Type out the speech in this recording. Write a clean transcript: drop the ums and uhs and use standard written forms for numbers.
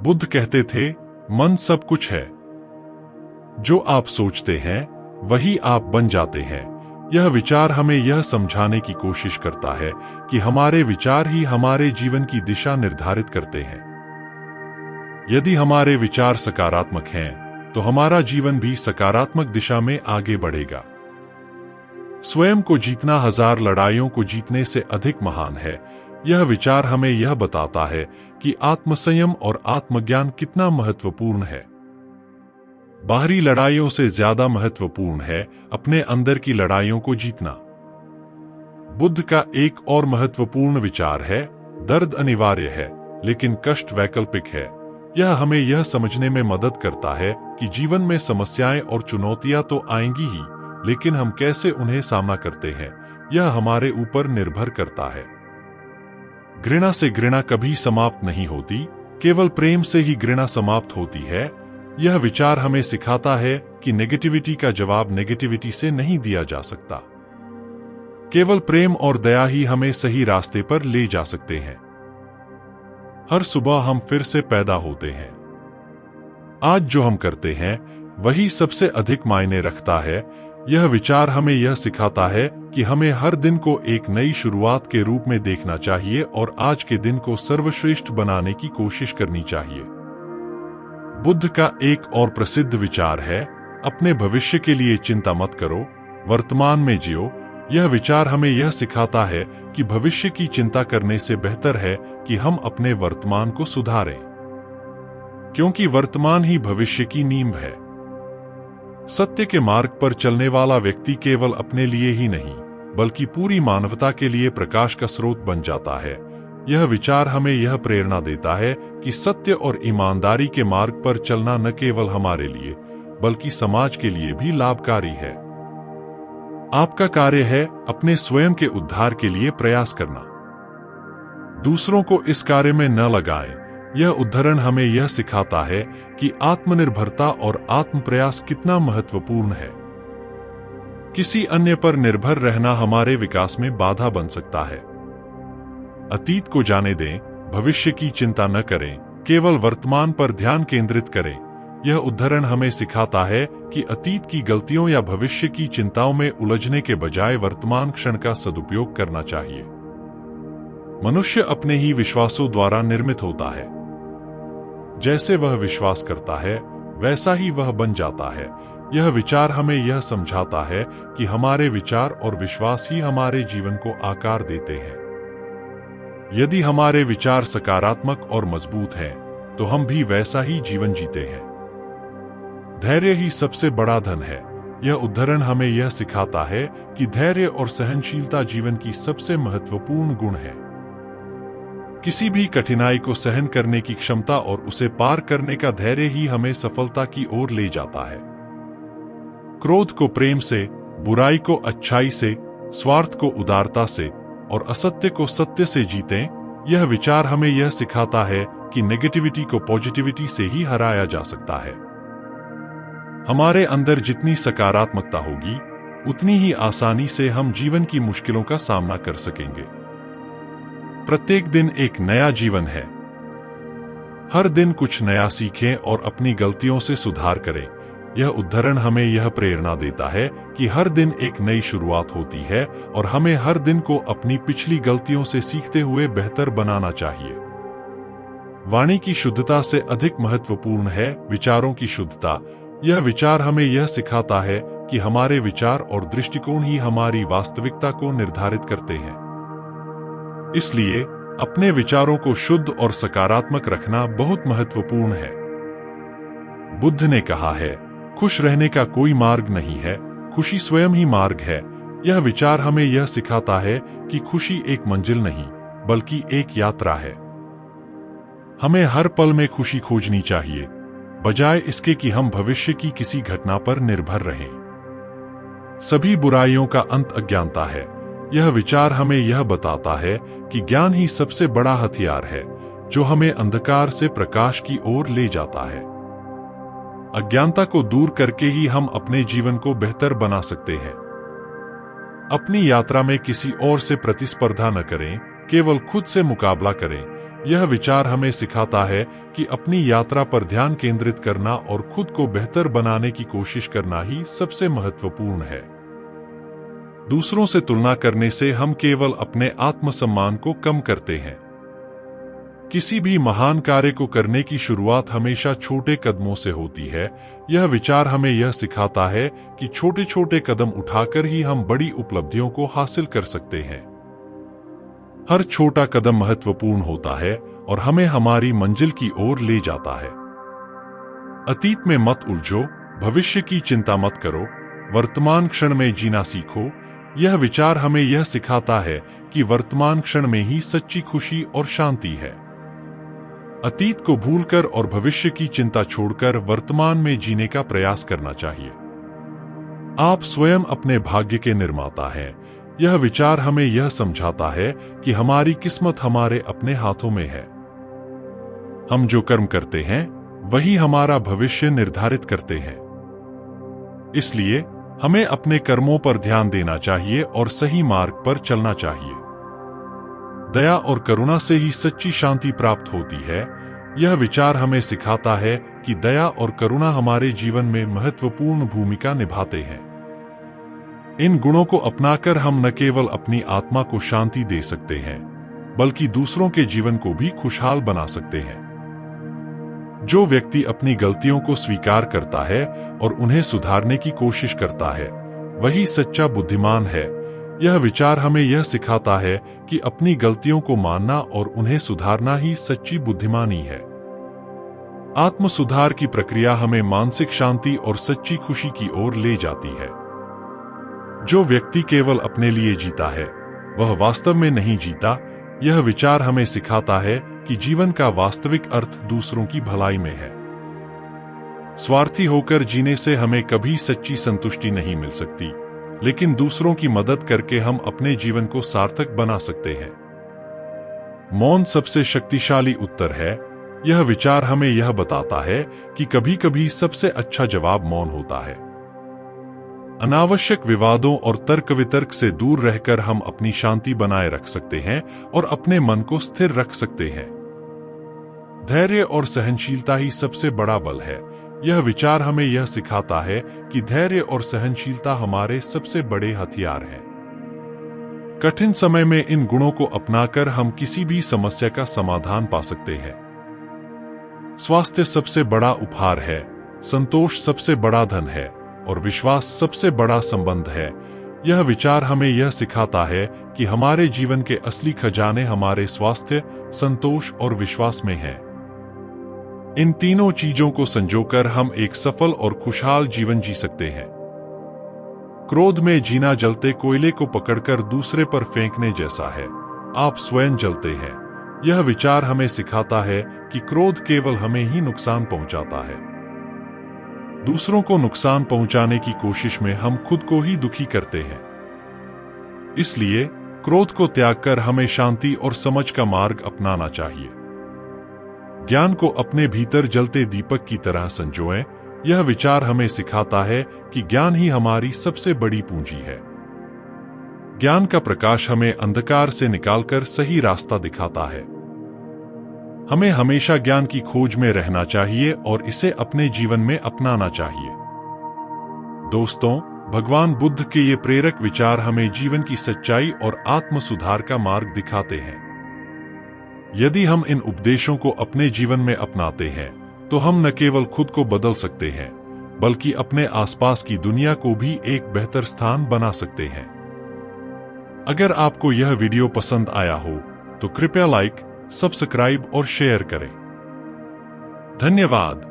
बुद्ध कहते थे, मन सब कुछ है। जो आप सोचते हैं वही आप बन जाते हैं। यह विचार हमें यह समझाने की कोशिश करता है कि हमारे विचार ही हमारे जीवन की दिशा निर्धारित करते हैं। यदि हमारे विचार सकारात्मक हैं, तो हमारा जीवन भी सकारात्मक दिशा में आगे बढ़ेगा। स्वयं को जीतना 1000 लड़ाइयों को जीतने से अधिक महान है। यह विचार हमें यह बताता है कि आत्मसंयम और आत्मज्ञान कितना महत्वपूर्ण है। बाहरी लड़ाइयों से ज्यादा महत्वपूर्ण है अपने अंदर की लड़ाइयों को जीतना। बुद्ध का एक और महत्वपूर्ण विचार है, दर्द अनिवार्य है लेकिन कष्ट वैकल्पिक है। यह हमें यह समझने में मदद करता है कि जीवन में समस्याएं और चुनौतियां तो आएंगी ही, लेकिन हम कैसे उन्हें सामना करते हैं यह हमारे ऊपर निर्भर करता है। घृणा से घृणा कभी समाप्त नहीं होती, केवल प्रेम से ही घृणा समाप्त होती है। यह विचार हमें सिखाता है कि नेगेटिविटी का जवाब नेगेटिविटी से नहीं दिया जा सकता। केवल प्रेम और दया ही हमें सही रास्ते पर ले जा सकते हैं। हर सुबह हम फिर से पैदा होते हैं। आज जो हम करते हैं वही सबसे अधिक मायने रखता है। यह विचार हमें यह सिखाता है कि हमें हर दिन को एक नई शुरुआत के रूप में देखना चाहिए और आज के दिन को सर्वश्रेष्ठ बनाने की कोशिश करनी चाहिए। बुद्ध का एक और प्रसिद्ध विचार है, अपने भविष्य के लिए चिंता मत करो, वर्तमान में जियो। यह विचार हमें यह सिखाता है कि भविष्य की चिंता करने से बेहतर है कि हम अपने वर्तमान को सुधारें, क्योंकि वर्तमान ही भविष्य की नींव है। सत्य के मार्ग पर चलने वाला व्यक्ति केवल अपने लिए ही नहीं बल्कि पूरी मानवता के लिए प्रकाश का स्रोत बन जाता है। यह विचार हमें यह प्रेरणा देता है कि सत्य और ईमानदारी के मार्ग पर चलना न केवल हमारे लिए बल्कि समाज के लिए भी लाभकारी है। आपका कार्य है अपने स्वयं के उद्धार के लिए प्रयास करना। दूसरों को इस कार्य में न लगाएं। यह उदाहरण हमें यह सिखाता है कि आत्मनिर्भरता और आत्मप्रयास कितना महत्वपूर्ण है। किसी अन्य पर निर्भर रहना हमारे विकास में बाधा बन सकता है। अतीत को जाने दें, भविष्य की चिंता न करें, केवल वर्तमान पर ध्यान केंद्रित करें। यह उदाहरण हमें सिखाता है कि अतीत की गलतियों या भविष्य की चिंताओं में उलझने के बजाय वर्तमान क्षण का सदुपयोग करना चाहिए। मनुष्य अपने ही विश्वासों द्वारा निर्मित होता है। जैसे वह विश्वास करता है वैसा ही वह बन जाता है। यह विचार हमें यह समझाता है कि हमारे विचार और विश्वास ही हमारे जीवन को आकार देते हैं। यदि हमारे विचार सकारात्मक और मजबूत हैं, तो हम भी वैसा ही जीवन जीते हैं। धैर्य ही सबसे बड़ा धन है। यह उदाहरण हमें यह सिखाता है कि धैर्य और सहनशीलता जीवन की सबसे महत्वपूर्ण गुण है। किसी भी कठिनाई को सहन करने की क्षमता और उसे पार करने का धैर्य ही हमें सफलता की ओर ले जाता है। क्रोध को प्रेम से, बुराई को अच्छाई से, स्वार्थ को उदारता से और असत्य को सत्य से जीतें। यह विचार हमें यह सिखाता है कि नेगेटिविटी को पॉजिटिविटी से ही हराया जा सकता है। हमारे अंदर जितनी सकारात्मकता होगी उतनी ही आसानी से हम जीवन की मुश्किलों का सामना कर सकेंगे। प्रत्येक दिन एक नया जीवन है। हर दिन कुछ नया सीखें और अपनी गलतियों से सुधार करें। यह उदाहरण हमें यह प्रेरणा देता है कि हर दिन एक नई शुरुआत होती है और हमें हर दिन को अपनी पिछली गलतियों से सीखते हुए बेहतर बनाना चाहिए। वाणी की शुद्धता से अधिक महत्वपूर्ण है विचारों की शुद्धता। यह विचार हमें यह सिखाता है कि हमारे विचार और दृष्टिकोण ही हमारी वास्तविकता को निर्धारित करते हैं। इसलिए अपने विचारों को शुद्ध और सकारात्मक रखना बहुत महत्वपूर्ण है। बुद्ध ने कहा है, खुश रहने का कोई मार्ग नहीं है, खुशी स्वयं ही मार्ग है। यह विचार हमें यह सिखाता है कि खुशी एक मंजिल नहीं बल्कि एक यात्रा है। हमें हर पल में खुशी खोजनी चाहिए, बजाय इसके कि हम भविष्य की किसी घटना पर निर्भर रहें। सभी बुराइयों का अंत अज्ञानता है। यह विचार हमें यह बताता है कि ज्ञान ही सबसे बड़ा हथियार है जो हमें अंधकार से प्रकाश की ओर ले जाता है। अज्ञानता को दूर करके ही हम अपने जीवन को बेहतर बना सकते हैं। अपनी यात्रा में किसी और से प्रतिस्पर्धा न करें, केवल खुद से मुकाबला करें। यह विचार हमें सिखाता है कि अपनी यात्रा पर ध्यान केंद्रित करना और खुद को बेहतर बनाने की कोशिश करना ही सबसे महत्वपूर्ण है। दूसरों से तुलना करने से हम केवल अपने आत्मसम्मान को कम करते हैं। किसी भी महान कार्य को करने की शुरुआत हमेशा छोटे कदमों से होती है। यह विचार हमें यह सिखाता है कि छोटे छोटे कदम उठाकर ही हम बड़ी उपलब्धियों को हासिल कर सकते हैं। हर छोटा कदम महत्वपूर्ण होता है और हमें हमारी मंजिल की ओर ले जाता है। अतीत में मत उलझो, भविष्य की चिंता मत करो, वर्तमान क्षण में जीना सीखो। यह विचार हमें यह सिखाता है कि वर्तमान क्षण में ही सच्ची खुशी और शांति है। अतीत को भूलकर और भविष्य की चिंता छोड़कर वर्तमान में जीने का प्रयास करना चाहिए। आप स्वयं अपने भाग्य के निर्माता हैं। यह विचार हमें यह समझाता है कि हमारी किस्मत हमारे अपने हाथों में है। हम जो कर्म करते हैं वही हमारा भविष्य निर्धारित करते हैं। इसलिए हमें अपने कर्मों पर ध्यान देना चाहिए और सही मार्ग पर चलना चाहिए। दया और करुणा से ही सच्ची शांति प्राप्त होती है। यह विचार हमें सिखाता है कि दया और करुणा हमारे जीवन में महत्वपूर्ण भूमिका निभाते हैं। इन गुणों को अपनाकर हम न केवल अपनी आत्मा को शांति दे सकते हैं, बल्कि दूसरों के जीवन को भी खुशहाल बना सकते हैं। जो व्यक्ति अपनी गलतियों को स्वीकार करता है और उन्हें सुधारने की कोशिश करता है, वही सच्चा बुद्धिमान है। यह विचार हमें यह सिखाता है कि अपनी गलतियों को मानना और उन्हें सुधारना ही सच्ची बुद्धिमानी है। आत्म सुधार की प्रक्रिया हमें मानसिक शांति और सच्ची खुशी की ओर ले जाती है। जो व्यक्ति केवल अपने लिए जीता है, वह वास्तव में नहीं जीता। यह विचार हमें सिखाता है कि जीवन का वास्तविक अर्थ दूसरों की भलाई में है। स्वार्थी होकर जीने से हमें कभी सच्ची संतुष्टि नहीं मिल सकती, लेकिन दूसरों की मदद करके हम अपने जीवन को सार्थक बना सकते हैं। मौन सबसे शक्तिशाली उत्तर है। यह विचार हमें यह बताता है कि कभी-कभी सबसे अच्छा जवाब मौन होता है। अनावश्यक विवादों और तर्क वितर्क से दूर रहकर हम अपनी शांति बनाए रख सकते हैं और अपने मन को स्थिर रख सकते हैं। धैर्य और सहनशीलता ही सबसे बड़ा बल है। यह विचार हमें यह सिखाता है कि धैर्य और सहनशीलता हमारे सबसे बड़े हथियार हैं। कठिन समय में इन गुणों को अपनाकर हम किसी भी समस्या का समाधान पा सकते हैं। स्वास्थ्य सबसे बड़ा उपहार है, संतोष सबसे बड़ा धन है और विश्वास सबसे बड़ा संबंध है। यह विचार हमें यह सिखाता है कि हमारे जीवन के असली खजाने हमारे स्वास्थ्य, संतोष और विश्वास में हैं। इन तीनों चीजों को संजोकर हम एक सफल और खुशहाल जीवन जी सकते हैं। क्रोध में जीना जलते कोयले को पकड़कर दूसरे पर फेंकने जैसा है। आप स्वयं जलते हैं। यह विचार हमें सिखाता है कि क्रोध केवल हमें ही नुकसान पहुंचाता है। दूसरों को नुकसान पहुंचाने की कोशिश में हम खुद को ही दुखी करते हैं। इसलिए क्रोध को त्याग कर हमें शांति और समझ का मार्ग अपनाना चाहिए। ज्ञान को अपने भीतर जलते दीपक की तरह संजोएं। यह विचार हमें सिखाता है कि ज्ञान ही हमारी सबसे बड़ी पूंजी है। ज्ञान का प्रकाश हमें अंधकार से निकालकर सही रास्ता दिखाता है। हमें हमेशा ज्ञान की खोज में रहना चाहिए और इसे अपने जीवन में अपनाना चाहिए। दोस्तों, भगवान बुद्ध के ये प्रेरक विचार हमें जीवन की सच्चाई और आत्म सुधार का मार्ग दिखाते हैं। यदि हम इन उपदेशों को अपने जीवन में अपनाते हैं, तो हम न केवल खुद को बदल सकते हैं, बल्कि अपने आसपास की दुनिया को भी एक बेहतर स्थान बना सकते हैं। अगर आपको यह वीडियो पसंद आया हो, तो कृपया लाइक, सब्सक्राइब और शेयर करें। धन्यवाद।